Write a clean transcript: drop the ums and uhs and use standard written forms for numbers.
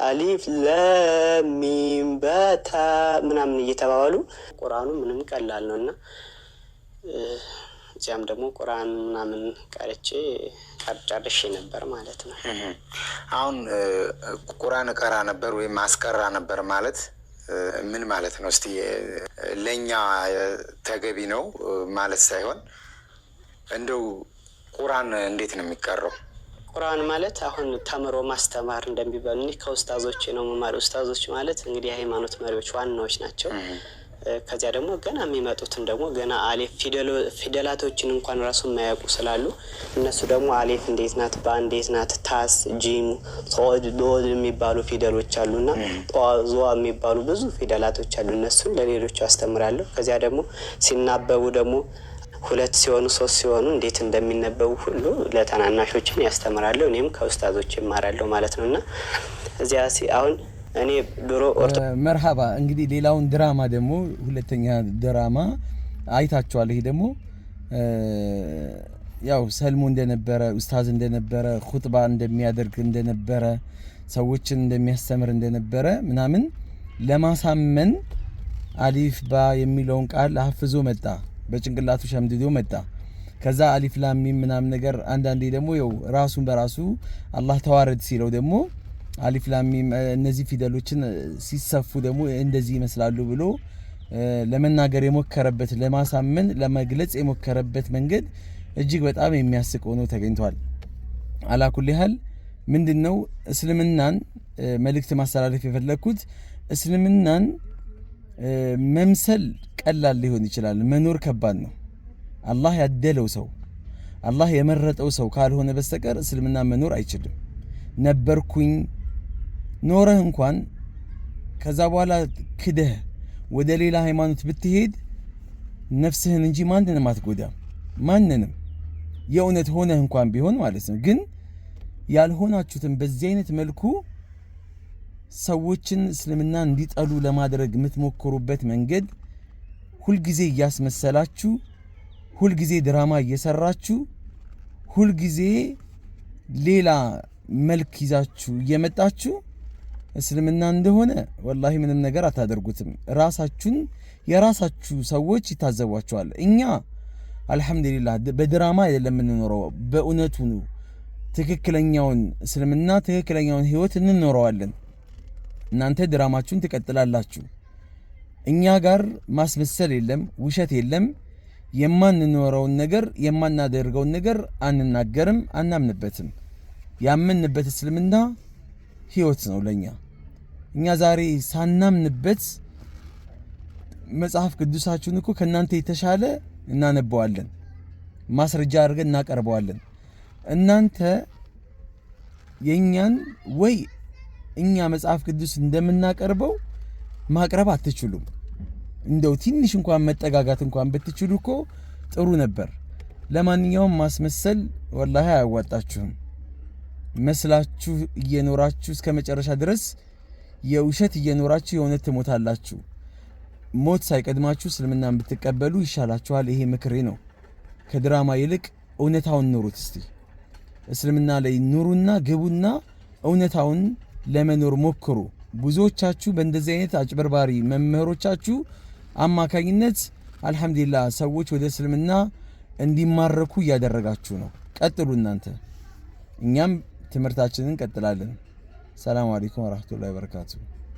አሊፍ ለም ሚም በታ ምናምን እየተባባሉ ቁርአኑ ምንም ቀላል ነውና እዚያም ደግሞ ቁርአን ምናምን ቀርቼ ጨርሼ ነበር ማለት ነው። አሁን ቁርአን ቀራ ነበር ወይ ማስቀራ ነበር ማለት ምን ማለት ነው? እስቲ ለኛ ተገቢ ነው ማለት ሳይሆን እንደው ቁርአን እንዴት ነው የሚቀረው? ቁርአን ማለት አሁን ተምሮ ማስተማር እንደሚባል እኔ ከኡስታዞች ነው መማር። ኡስታዞች ማለት እንግዲህ የሃይማኖት መሪዎች ዋናዎች ናቸው። ከዚያ ደግሞ ገና የሚመጡትን ደግሞ ገና አሊፍ ፊደላቶችን እንኳን ራሱ የማያውቁ ስላሉ እነሱ ደግሞ አሊፍ እንዴት ናት፣ ባ እንዴት ናት፣ ታስ ጂም ሶድ ዶል የሚባሉ ፊደሎች አሉና ጧ የሚባሉ ብዙ ፊደላቶች አሉ። እነሱን ለሌሎቹ አስተምራለሁ። ከዚያ ደግሞ ሲናበቡ ደግሞ 2 ሲሆኑ 3 ሲሆኑ እንዴት እንደሚነበቡ ሁሉ ለተናናሾችን ያስተምራለሁ። እኔም ከኡስታዞች እማራለሁ ማለት ነውና እዚያ አሁን እኔ ድሮ መርሃባ እንግዲህ ሌላውን ድራማ ደግሞ ሁለተኛ ድራማ አይታችኋል። ይሄ ደግሞ ያው ሰልሙ እንደነበረ ኡስታዝ እንደነበረ ኹጥባ እንደሚያደርግ እንደነበረ ሰዎችን እንደሚያስተምር እንደነበረ ምናምን ለማሳመን አሊፍ ባ የሚለውን ቃል አፍዞ መጣ፣ በጭንቅላቱ ሸምድዶ መጣ። ከዛ አሊፍ ላም ሚም ምናምን ነገር አንዳንዴ ደግሞ ያው ራሱን በራሱ አላህ ተዋረድ ሲለው ደግሞ አሊፍ ላም ሚም እነዚህ ፊደሎችን ሲሰፉ ደግሞ እንደዚህ ይመስላሉ ብሎ ለመናገር የሞከረበት ለማሳመን ለመግለጽ የሞከረበት መንገድ እጅግ በጣም የሚያስቅ ሆኖ ተገኝቷል። አላኩል ያህል ምንድነው እስልምናን መልእክት ማስተላለፍ የፈለኩት እስልምናን መምሰል ቀላል ሊሆን ይችላል፣ መኖር ከባድ ነው። አላህ ያደለው ሰው አላህ የመረጠው ሰው ካልሆነ በስተቀር እስልምና መኖር አይችልም። ነበርኩኝ ኖረህ እንኳን ከዛ በኋላ ክደህ ወደ ሌላ ሃይማኖት ብትሄድ ነፍስህን እንጂ ማንንም አትጎዳም። ማንንም የእውነት ሆነህ እንኳን ቢሆን ማለት ነው። ግን ያልሆናችሁትን በዚህ አይነት መልኩ ሰዎችን እስልምና እንዲጠሉ ለማድረግ የምትሞክሩበት መንገድ ሁልጊዜ እያስመሰላችሁ፣ ሁልጊዜ ድራማ እየሰራችሁ፣ ሁልጊዜ ሌላ መልክ ይዛችሁ እየመጣችሁ እስልምና እንደሆነ ወላሂ ምንም ነገር አታደርጉትም። ራሳችሁን የራሳችሁ ሰዎች ይታዘቧችኋል። እኛ አልহামዱሊላህ በድራማ አይደለም የምንኖረው፣ በእውነቱ ትክክለኛውን እስልምና ትክክለኛውን ህይወት እንኖረዋለን። እናንተ ድራማችሁን ትቀጥላላችሁ። እኛ ጋር ማስመሰል የለም፣ ውሸት የለም። የማንኖረውን ነገር የማናደርገውን ነገር አንናገርም፣ አናምንበትም። ያመንበት እስልምና ህይወት ነው ለኛ። እኛ ዛሬ ሳናምንበት መጽሐፍ ቅዱሳችሁን እኮ ከናንተ የተሻለ እናነበዋለን፣ ማስረጃ አድርገን እናቀርበዋለን። እናንተ የኛን ወይ እኛ መጽሐፍ ቅዱስ እንደምናቀርበው ማቅረብ አትችሉም። እንደው ትንሽ እንኳን መጠጋጋት እንኳን ብትችሉ እኮ ጥሩ ነበር። ለማንኛውም ማስመሰል ወላሂ አያዋጣችሁም። መስላችሁ እየኖራችሁ እስከ መጨረሻ ድረስ የውሸት እየኖራችሁ የእውነት ትሞታላችሁ። ሞት ሳይቀድማችሁ እስልምናን ብትቀበሉ ይሻላችኋል። ይሄ ምክሬ ነው። ከድራማ ይልቅ እውነታውን ኑሩት። እስቲ እስልምና ላይ ኑሩና ግቡና እውነታውን ለመኖር ሞክሩ። ብዙዎቻችሁ በእንደዚህ አይነት አጭበርባሪ መምህሮቻችሁ አማካኝነት አልহামዱሊላህ ሰዎች ወደ እስልምና እንዲማረኩ እያደረጋችሁ ነው። ቀጥሉ እናንተ፣ እኛም ትምህርታችንን እንቀጥላለን። ሰላም አለይኩም ወራህመቱላሂ ወበረካቱ።